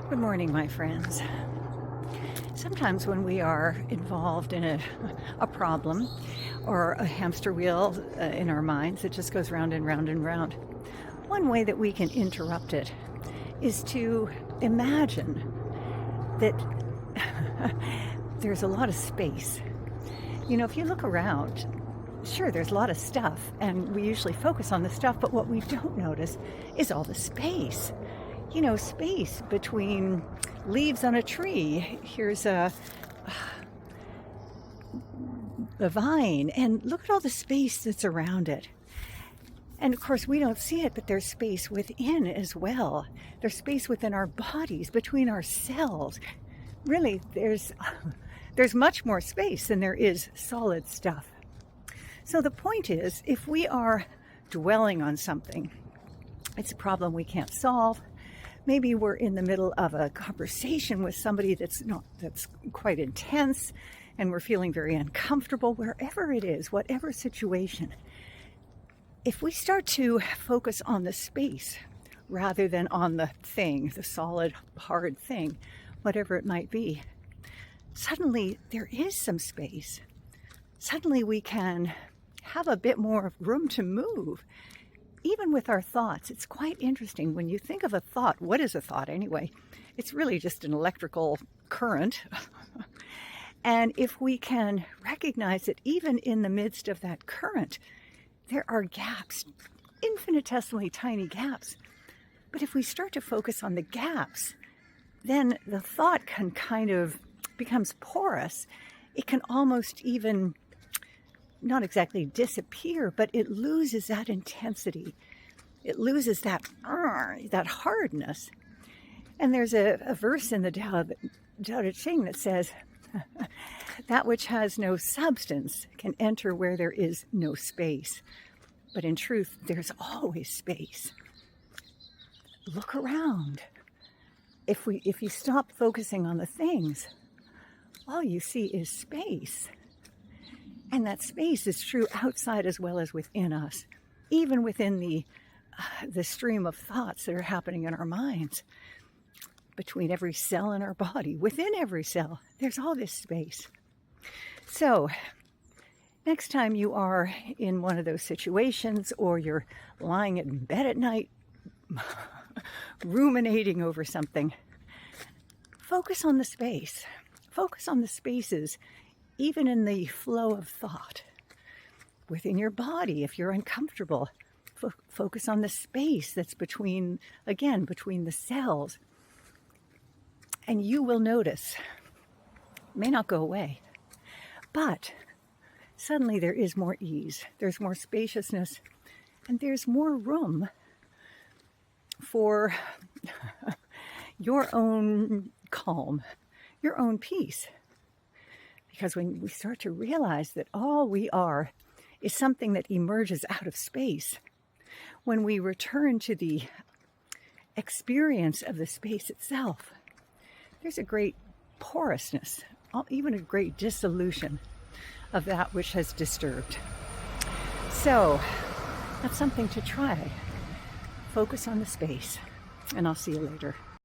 Good morning, my friends. Sometimes when we are involved in a problem or a hamster wheel in our minds, it just goes round and round and round. One way that we can interrupt it is to imagine that there's a lot of space. You know, if you look around, sure, there's a lot of stuff, and we usually focus on the stuff, but what we don't notice is all the space. You know, space between leaves on a tree. Here's a vine, and look at all the space that's around it. And of course, we don't see it, but there's space within as well. There's space within our bodies, between our cells. Really, there's much more space than there is solid stuff. So the point is, if we are dwelling on something, it's a problem we can't solve. Maybe we're in the middle of a conversation with somebody that's quite intense, and we're feeling very uncomfortable. Wherever it is, whatever situation, if we start to focus on the space rather than on the thing, the solid, hard thing, whatever it might be, suddenly there is some space. Suddenly we can have a bit more room to move. Even with our thoughts, it's quite interesting. When you think of a thought, what is a thought anyway? It's really just an electrical current. And if we can recognize that even in the midst of that current, there are gaps, infinitesimally tiny gaps. But if we start to focus on the gaps, then the thought can kind of becomes porous. It can almost even not exactly disappear, but it loses that intensity. It loses that hardness. And there's a verse in the Tao Te Ching that says, that which has no substance can enter where there is no space. But in truth, there's always space. Look around. If you stop focusing on the things, all you see is space. And that space is true outside as well as within us, even within the stream of thoughts that are happening in our minds. Between every cell in our body, within every cell, there's all this space. So, next time you are in one of those situations, or you're lying in bed at night, ruminating over something, focus on the space. Focus on the spaces, even in the flow of thought. Within your body, if you're uncomfortable, focus on the space that's between the cells. And you will notice, it may not go away, but suddenly there is more ease, there's more spaciousness, and there's more room for your own calm, your own peace. Because when we start to realize that all we are is something that emerges out of space, when we return to the experience of the space itself, there's a great porousness, even a great dissolution of that which has disturbed. So that's something to try. Focus on the space, and I'll see you later.